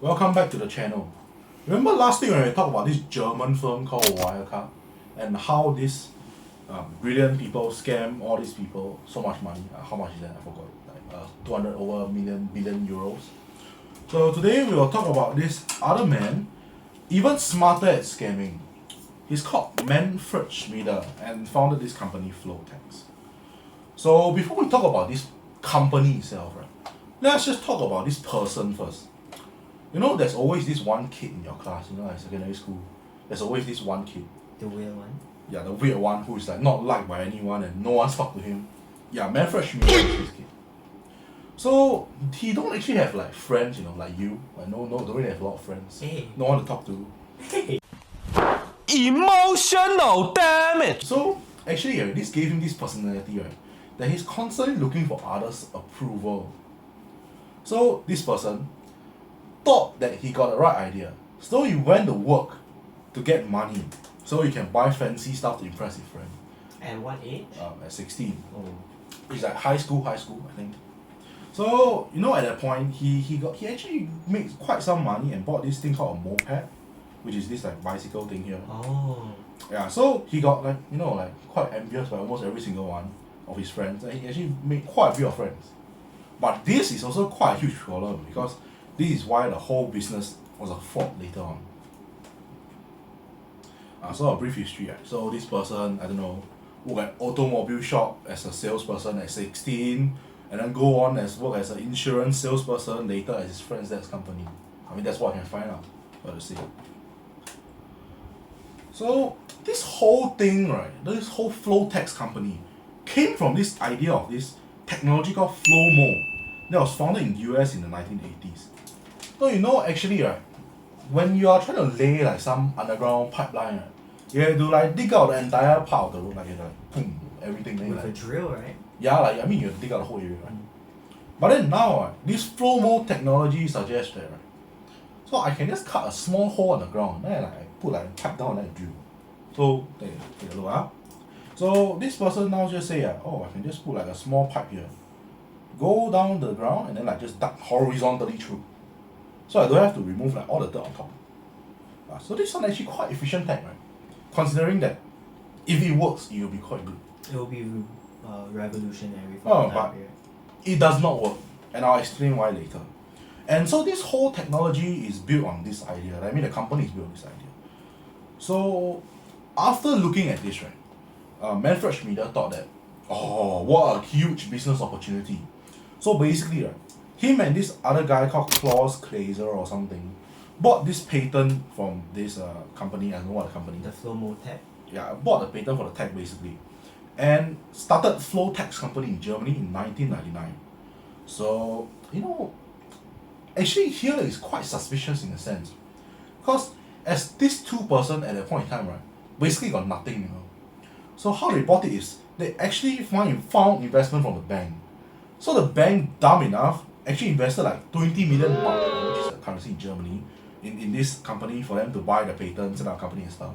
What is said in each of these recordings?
Welcome back to the channel. Remember last week when we talked about this German firm called Wirecard and how these brilliant people scam all these people so much money? How much is that? I forgot. Like 200 over billion euros. So today we will talk about this other man, even smarter at scamming. He's called Manfred Schmieder and founded this company Flowtex. So before we talk about this company itself, right, let's just talk about this person first. You know, there's always this one kid in your class, you know, like secondary school. There's always this one kid. The weird one? Yeah, the weird one who is like not liked by anyone and no one's talked to him. Yeah, Manfred Schmieder is this kid. So he don't actually have like friends, you know, like you. Like no, don't really have a lot of friends. Hey. No one to talk to. Emotional, damn it! So actually, this gave him this personality, right? That he's constantly looking for others' approval. So this person thought that he got the right idea. So he went to work to get money so he can buy fancy stuff to impress his friend. At what age? At 16. Oh. It's like high school, I think. So, you know, at that point, he actually made quite some money and bought this thing called a moped, which is this like bicycle thing here. Oh. Yeah, so he got like, you know, like quite envious by almost every single one of his friends, and he actually made quite a few of friends. But this is also quite a huge problem because this is why the whole business was a fraud later on. So a brief history. Right? So this person, I don't know, work at automobile shop as a salesperson at 16, and then go on as work as an insurance salesperson later at his friend's dad's company. I mean, that's what I can find out. What to say. So this whole thing, right, this whole Flowtex company came from this idea of this technology called Flowmo that was founded in US in the 1980s. So you know, actually, right, when you are trying to lay like some underground pipeline, right, you have to like dig out the entire part of the road, like boom, everything. Then With a drill, right? yeah, like I mean, you have to dig out the whole area, right? But then now, right, this Flowmo technology suggests that, right, so I can just cut a small hole in the ground, then I put like a pipe down and then drill. So take a look, ah. So this person now just say, oh, I can just put like a small pipe here, go down the ground and then like just duct horizontally through. So I don't have to remove like all the dirt on top. So this one actually quite efficient tech, right? Considering that if it works, it will be quite good. It will be revolutionary for Oh, that but period. it does not work, and I'll explain why later. And so this whole technology is built on this idea. I mean, the company is built on this idea. So after looking at this, right, Manfred Schmieder thought that, oh, what a huge business opportunity. So basically, right, him and this other guy called Klaus Kleiser or something bought this patent from this company. I don't know what the company. The Flowmo tech? Yeah, bought the patent for the tech basically, and started Flowtex company in Germany in 1999. So you know, actually here is quite suspicious in a sense, because as this two person at that point in time, right, basically got nothing, you know. So how they bought it is they actually found investment from the bank. So the bank, dumb enough, actually invested like 20 million mark, which is a currency in Germany, in this company for them to buy the patent, set up a company and stuff.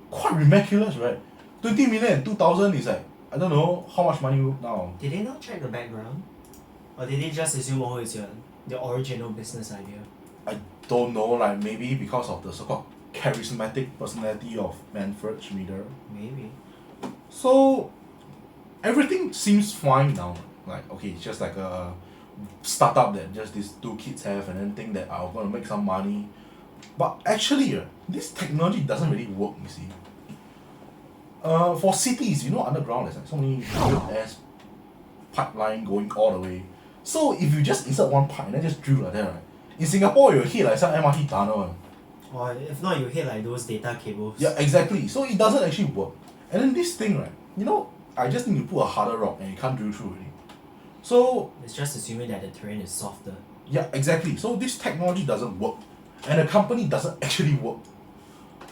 Quite ridiculous, right? 20 million and 2,000 is like, I don't know how much money now. Did they not check the background? Or did they just assume, oh, it's the original business idea? I don't know, like maybe because of the so-called charismatic personality of Manfred Schmieder. Maybe. So everything seems fine now. Like, okay, it's just like a startup that just these two kids have and then think that I'm gonna make some money. But actually, this technology doesn't really work, you see. For cities, you know, underground there's like so many ass pipeline going all the way. So if you just insert one pipe and then just drill like that, right? In Singapore you'll hit like some MRT tunnel. Or if not, you hit like those data cables. Yeah, exactly. So it doesn't actually work. And then this thing, right, you know, I just need to put a harder rock and you can't drill through already. So It's just assuming that the terrain is softer. yeah, exactly. So this technology doesn't work. And the company doesn't actually work.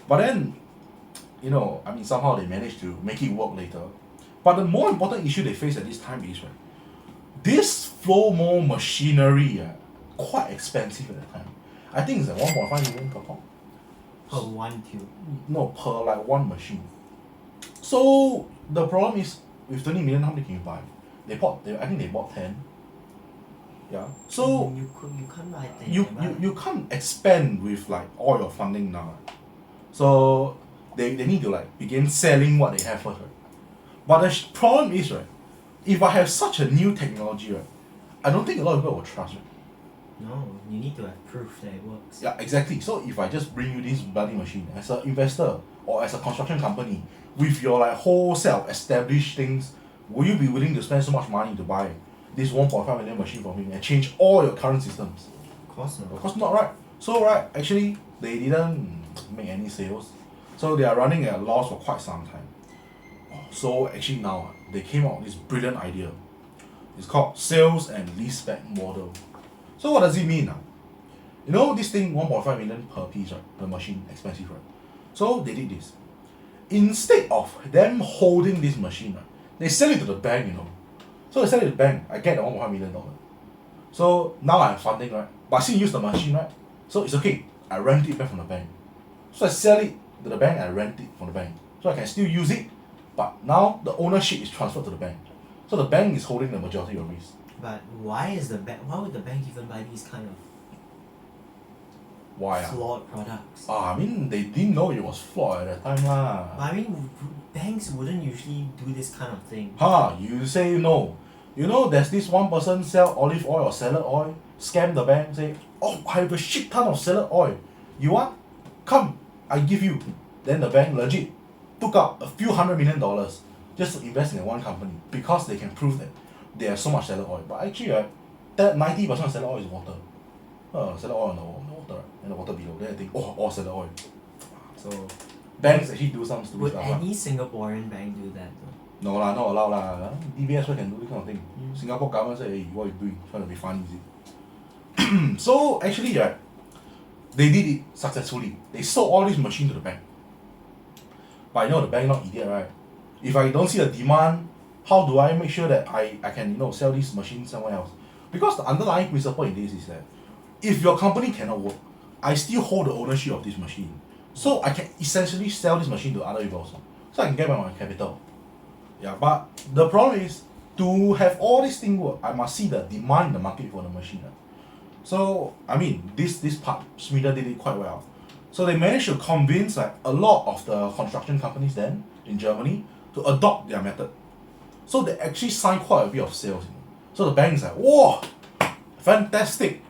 But then, you know, I mean, somehow they managed to make it work later. But the more important issue they face at this time is, right, this Flowmo machinery, quite expensive at the time. I think it's like 1.5 million per pop. Per one tube. No, per like one machine. So the problem is, with 20 million, how many can you buy? I think they bought 10. Yeah. So you can't write that. you can't expand with like all your funding now. So they need to like begin selling what they have first, right? But the problem is, right, if I have such a new technology, right, I don't think a lot of people will trust, right? No, you need to have proof that it works. Yeah, exactly. So if I just bring you this bloody machine as an investor or as a construction company with your like whole set of established things, will you be willing to spend so much money to buy this 1.5 million machine from me and change all your current systems? Of course not. Of course not, right? So right, actually they didn't make any sales. So they are running at a loss for quite some time. So actually now they came out with this brilliant idea. It's called sales and leaseback model. So what does it mean now? You know this thing 1.5 million per piece, right? The machine, expensive, right? So they did this. Instead of them holding this machine, right, they sell it to the bank, you know. So they sell it to the bank, I get the $1.5 million. So now I'm funding, right? But I still use the machine, right? So it's okay. I rent it back from the bank. So I sell it to the bank, I rent it from the bank. So I can still use it, but now the ownership is transferred to the bank. So the bank is holding the majority of risk. But why would the bank even buy these kind of Why? flawed products? I mean, they didn't know it was flawed at that time lah. But I mean, banks wouldn't usually do this kind of thing. You say no. You know, there's this one person sell olive oil or salad oil, scam the bank, say, oh, I have a shit ton of salad oil. You want? Come, I give you. Then the bank legit took out a few $100 million just to invest in one company because they can prove that they have so much salad oil. But actually, that 90% of salad oil is water. Salad oil in the water, right? And the water below. Then I think, oh, all salad oil. So, banks actually do some stupid Would stuff. any Singaporean bank do that though? No lah, not allowed lah. DBS can do this kind of thing. Mm. Singapore government say, hey, what are you doing? Trying to be funny, is it? So actually, right, they did it successfully. They sold all these machines to the bank. But you know the bank not idiot, right? If I don't see a demand, how do I make sure that I can sell this machine somewhere else? Because the underlying principle in this is that if your company cannot work, I still hold the ownership of this machine. So I can essentially sell this machine to other people also. So I can get back my capital. Yeah, but the problem is to have all these things work, I must see the demand in the market for the machine. Right? So I mean this part Smida did it quite well. So they managed to convince like a lot of the construction companies then in Germany to adopt their method. So they actually signed quite a bit of sales. So the bank is like, whoa, fantastic!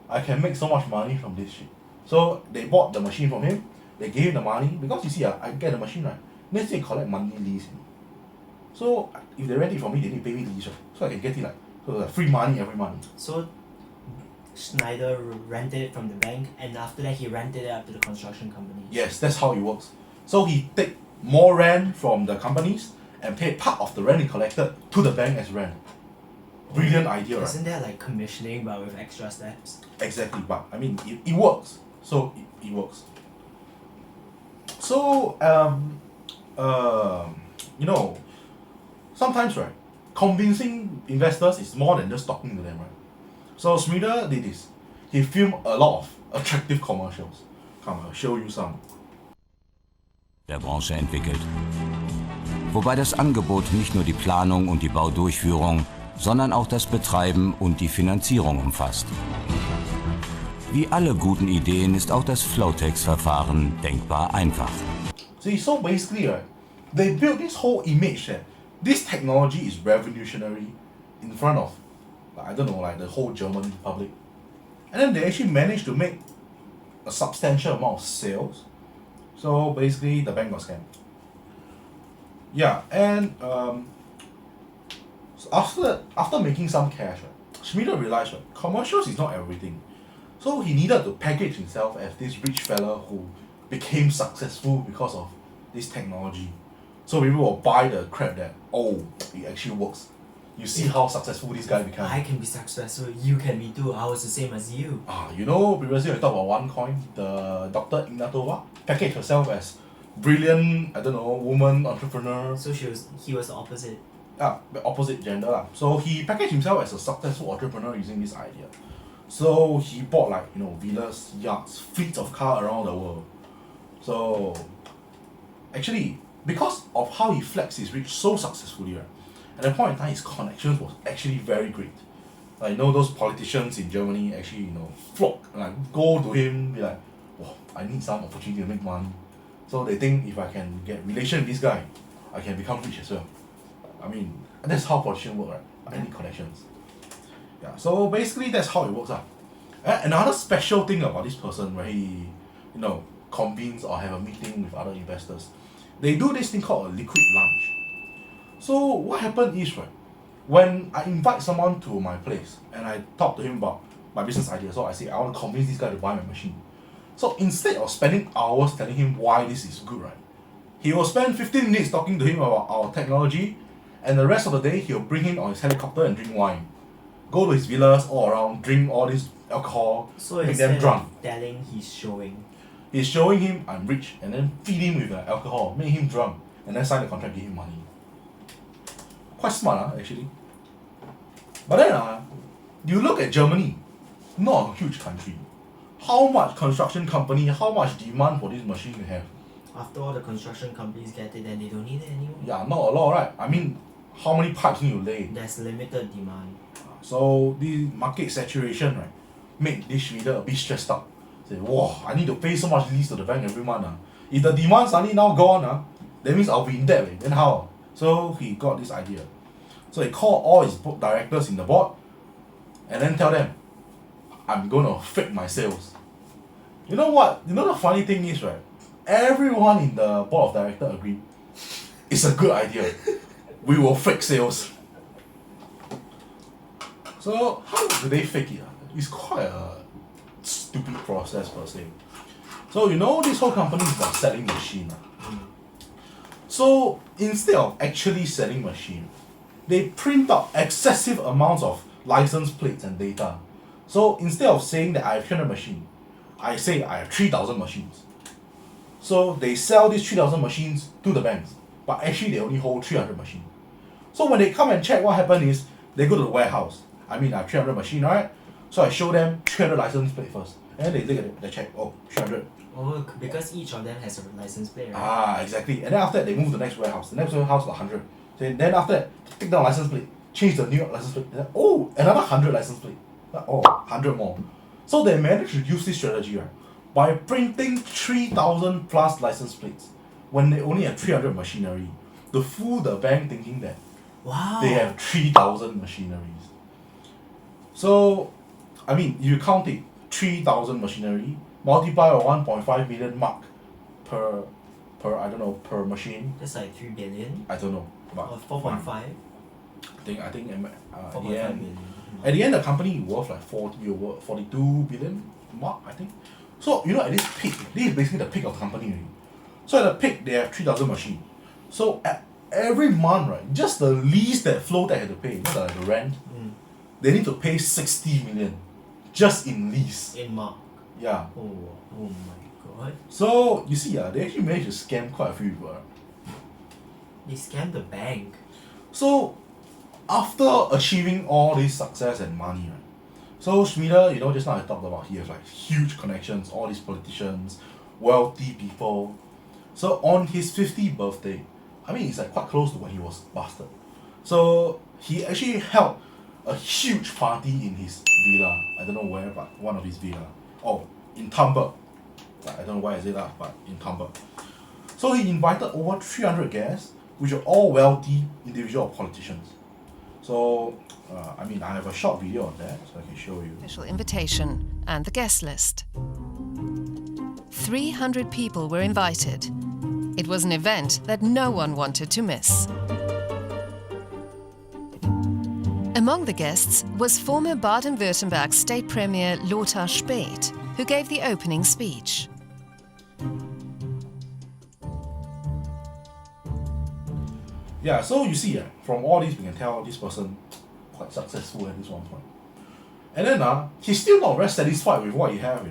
I can make so much money from this shit. So they bought the machine from him. They gave him the money because you see, I get the machine right. Let's say collect monthly lease. So if they rent it from me, they need to pay me lease, right? So I can get it like free money every month. So Schneider rented it from the bank, and after that he rented it out to the construction company. Yes, that's how it works. So he take more rent from the companies and pay part of the rent he collected to the bank as rent. Brilliant idea, right? Isn't that like commissioning but with extra steps? Exactly, but I mean it works. So it works. So sometimes right, convincing investors is more than just talking to them, right? So Smida did this. He filmed a lot of attractive commercials. Come, I'll show you some. Der Branche entwickelt. Wobei das Angebot nicht nur die Planung und die Baudurchführung, sondern auch das Betreiben und die Finanzierung umfasst. Wie alle guten Ideen ist auch das Flowtex-Verfahren denkbar einfach. See, so basically, right, they built this whole image that this technology is revolutionary in front of, I don't know, like the whole German public. And then they actually managed to make a substantial amount of sales. So basically, the bank got scammed. Yeah, and so after making some cash, right, Schmieder realized right, commercials is not everything. So he needed to package himself as this rich fella who became successful because of this technology. So people will buy the crap that, oh, it actually works. You see how successful this guy became. I can be successful, you can be too. I was the same as you. Previously I talked about OneCoin, the Dr. Ignatova packaged herself as brilliant, woman entrepreneur. So he was the opposite. The opposite gender lah. So he packaged himself as a successful entrepreneur using this idea. So he bought villas, yachts, fleets of cars around the world. So actually, because of how he flexed his reach so successfully, right, at that point in time his connections was actually very great. Like, those politicians in Germany actually, flock, like, go to him, be like, "Wow, I need some opportunity to make money." So they think if I can get relation with this guy, I can become rich as well. I mean, that's how politicians work, right? I need connections. Yeah, so basically that's how it works out. Another special thing about this person where he, convenes or have a meeting with other investors, they do this thing called a liquid lunch. So what happened is, right, when I invite someone to my place and I talk to him about my business idea, so I say I want to convince this guy to buy my machine. So instead of spending hours telling him why this is good, right, he will spend 15 minutes talking to him about our technology, and the rest of the day he'll bring him on his helicopter and drink wine. Go to his villas all around, drink all this alcohol, So make instead them drunk. of telling, he's showing. He's showing him I'm rich, and then feed him with alcohol, make him drunk, and then sign the contract, give him money. Quite smart, actually. But then, you look at Germany, not a huge country. How much construction company, how much demand for this machine you have? After all the construction companies get it, then they don't need it anymore. Yeah, not a lot, right? I mean, how many pipes need you lay? There's limited demand. So the market saturation, right, make this reader a bit stressed out. Say, wow, I need to pay so much lease to the bank every month. If the demand suddenly now gone, that means I'll be in debt. Then how? So he got this idea. So he called all his directors in the board and then tell them, I'm going to fake my sales. You know what? You know the funny thing is, right? Everyone in the board of directors agreed. It's a good idea. We will fake sales. So how do they fake it? It's quite a stupid process per se. So this whole company is about selling machine. So instead of actually selling machine, they print out excessive amounts of license plates and data. So instead of saying that I have 300 machines, I say I have 3,000 machines. So they sell these 3,000 machines to the banks, but actually they only hold 300 machines. So when they come and check, what happened is they go to the warehouse. I mean, I have 300 machines, right? So I show them 300 license plate first. And then they look at it, they check, 300. Oh, because each of them has a license plate, right? Exactly. And then after that, they move to the next warehouse. The next warehouse got 100. Then after that, take down license plate, change the new license plate. Then, another 100 license plate. 100 more. So they managed to use this strategy, right, by printing 3,000 plus license plates when they only have 300 machinery to fool the bank thinking that Wow. they have 3,000 machineries. So, I mean, if you count it, 3,000 machinery, multiply by 1.5 million mark per machine. That's like 3 billion. I don't know. But Or 4.5. I think at 4.5 the end, billion. at the end the company worth like 42 billion mark, I think. So at this peak, this is basically the peak of the company already. So at the peak they have 3,000 machines. So at every month, right, just the lease that Flowtex had to pay, the rent, they need to pay 60 million just in lease. In mark. Yeah. Oh my god. So you see, they actually managed to scam quite a few people. They scammed the bank. So after achieving all this success and money, right, so Schmieder, just now I talked about he has like huge connections, all these politicians, wealthy people. So on his 50th birthday, I mean it's like quite close to when he was busted. So he actually held a huge party in his villa. I don't know where, but one of his villa. Oh, in Hamburg. I don't know why is it that, but in Hamburg. So he invited over 300 guests, which are all wealthy individual politicians. So, I have a short video on that, so I can show you. Official invitation and the guest list. 300 people were invited. It was an event that no one wanted to miss. Among the guests was former Baden-Württemberg State Premier Lothar Späth, who gave the opening speech. Yeah, so you see, from all this we can tell this person quite successful at this one point. And then he's still not very satisfied with what he have,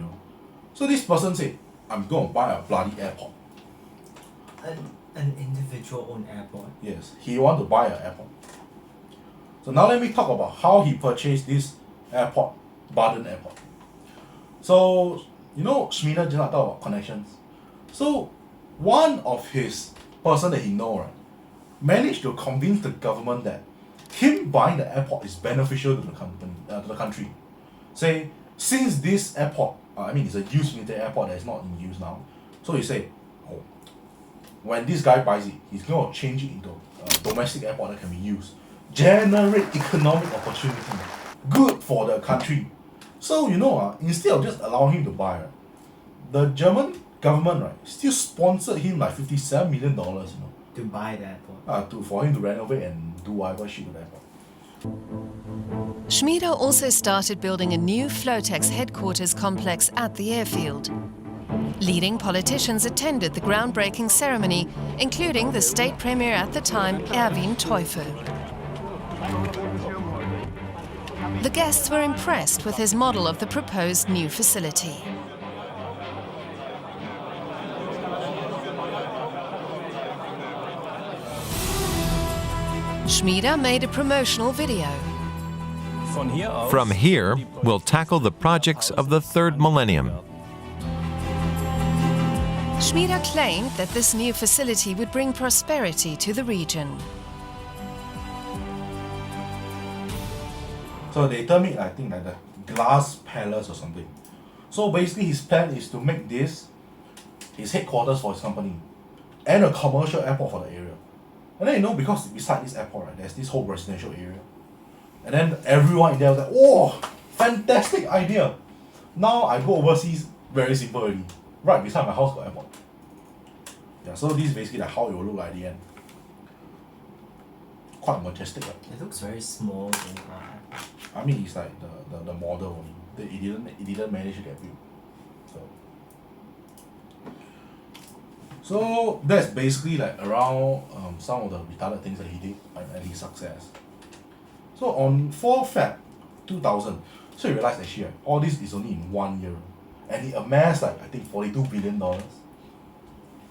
So this person said, I'm going to buy a bloody airport. An individual owned airport. Yes, he want to buy an airport. So now let me talk about how he purchased this airport, Baden Airport. So, Schmieder just talked about connections. So, one of his person that he know, right, managed to convince the government that him buying the airport is beneficial to the company, to the country. Say, since this airport, it's a used military airport that is not in use now. So he say, oh, when this guy buys it, he's going to change it into a domestic airport that can be used. Generate economic opportunity. Good for the country. So, instead of just allowing him to buy, the German government, still sponsored him like $57 million, To buy the airport. for him to renovate and do whatever shit to the airport. Schmieder also started building a new Flowtex headquarters complex at the airfield. Leading politicians attended the groundbreaking ceremony, including the state premier at the time, Erwin Teufel. The guests were impressed with his model of the proposed new facility. Schmieder made a promotional video. From here, we'll tackle the projects of the third millennium. Schmieder claimed that this new facility would bring prosperity to the region. So they term it, I think, like the glass palace or something. So basically his plan is to make this his headquarters for his company and a commercial airport for the area. And then, because beside this airport, there's this whole residential area. And then everyone in there was like, oh, fantastic idea. Now I go overseas, very simple already. Right beside my house got airport. Yeah, so this is basically like how it will look like at the end. Quite majestic, right? It looks very small. It's like the model only. It didn't manage to get built. So that's basically like around some of the retarded things that he did and his success. So on 4 Feb 2000, so he realized actually all this is only in 1 year. And he amassed like I think $42 billion.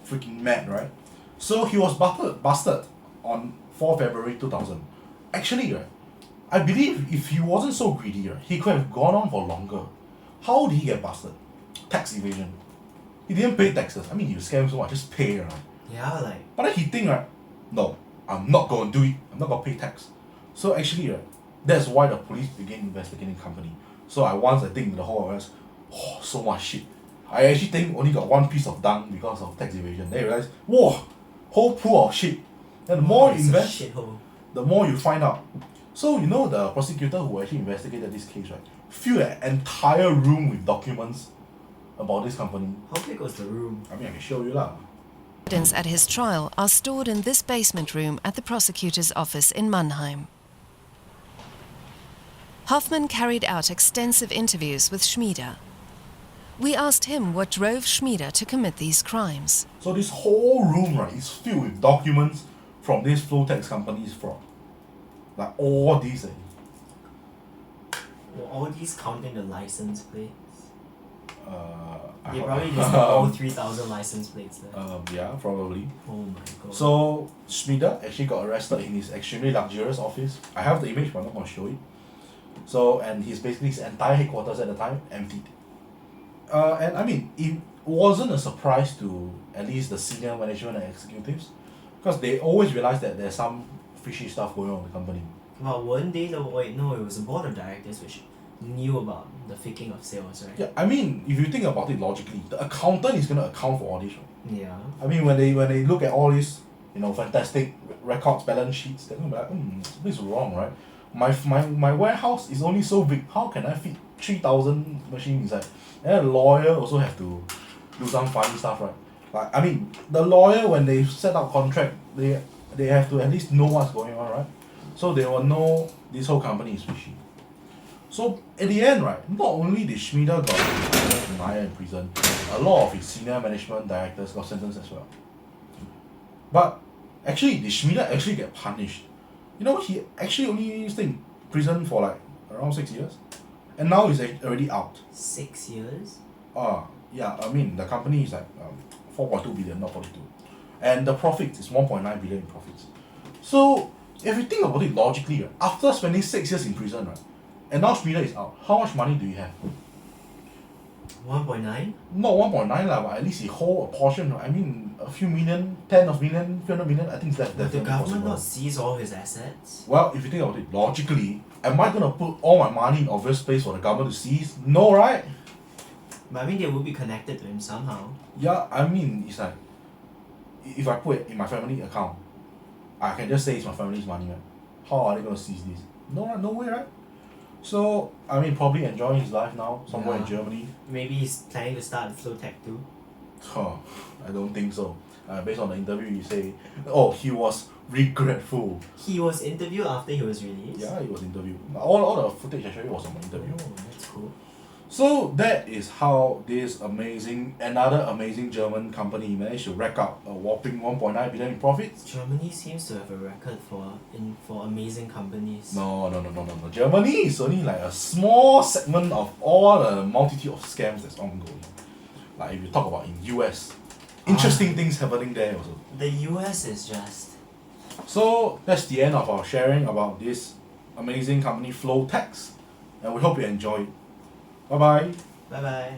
Freaking mad, right? So he was busted on 4 February 2000. Actually, I believe if he wasn't so greedy, he could have gone on for longer. How did he get busted? Tax evasion. He didn't pay taxes. You scam so much, just pay, right? Yeah, But then he think, no, I'm not going to do it. I'm not going to pay tax. So actually, that's why the police began investigating the company. So I think the whole of us, so much shit. I actually think only got one piece of dung because of tax evasion. Then I realized, whoa, whole pool of shit. Then the more you invest, the more you find out. So the prosecutor who actually investigated this case, filled an entire room with documents about this company. How big was the room? I can show you lah. Evidence at his trial are stored in this basement room at the prosecutor's office in Mannheim. Hoffman carried out extensive interviews with Schmieder. We asked him what drove Schmieder to commit these crimes. So this whole room, is filled with documents from these Flowtex companies from. Like all these. Were all these counting the license plates? I They hope- probably listed all 3,000 license plates there. Yeah, probably. Oh my god. So Schmieder actually got arrested in his extremely luxurious office. I have the image, but I'm not going to show it. So, and his entire headquarters at the time emptied. It wasn't a surprise to at least the senior management and executives, because they always realized that there's some fishy stuff going on in the company. Well, weren't they the it was a board of directors which knew about the faking of sales, right? Yeah, if you think about it logically, the accountant is going to account for all this, right? Yeah. When they look at all these, fantastic records, balance sheets, they're going to be like, this is wrong, right? My warehouse is only so big. How can I fit 3,000 machines inside? And a lawyer also have to do some funny stuff, right? The lawyer, when they set up contract, they have to at least know what's going on, right? So they will know this whole company is fishy. So at the end, not only did Schmieder got sentenced to 9 years in prison, a lot of his senior management directors got sentenced as well. But actually, did Schmieder actually get punished? He actually only stayed in prison for around 6 years. And now he's already out. 6 years? Yeah, the company is 4.2 billion, not 42. And the profits is 1.9 billion in profits. So if you think about it logically, after spending 6 years in prison, and now Schmieder is out, how much money do you have? 1.9? Not 1.9 lah, but at least he hold a portion. I mean, a few million, 10 of million, 300 million. I think that's Would the definitely government possible. not seize all his assets? Well, if you think about it logically, am I gonna put all my money in obvious place for the government to seize? No, right? But I mean, they will be connected to him somehow. Yeah, I mean, it's like if I put it in my family account, I can just say it's my family's money, right? How are they gonna seize this? No, no way, right? So I mean, probably enjoying his life now somewhere in Yeah. Germany. Maybe he's planning to start Flowtex too. Huh, I don't think so. Based on the interview, you say, oh, he was regretful. He was interviewed after he was released? Yeah, he was interviewed. All the footage I showed you was on my interview. Oh, that's cool. So that is how this another amazing German company managed to rack up a whopping 1.9 billion in profits. Germany seems to have a record for amazing companies. No. Germany is only like a small segment of all the multitude of scams that's ongoing. Like if you talk about in US, interesting things happening there also. The US is just... So that's the end of our sharing about this amazing company Flowtex, and we hope you enjoy it. Bye bye. Bye bye.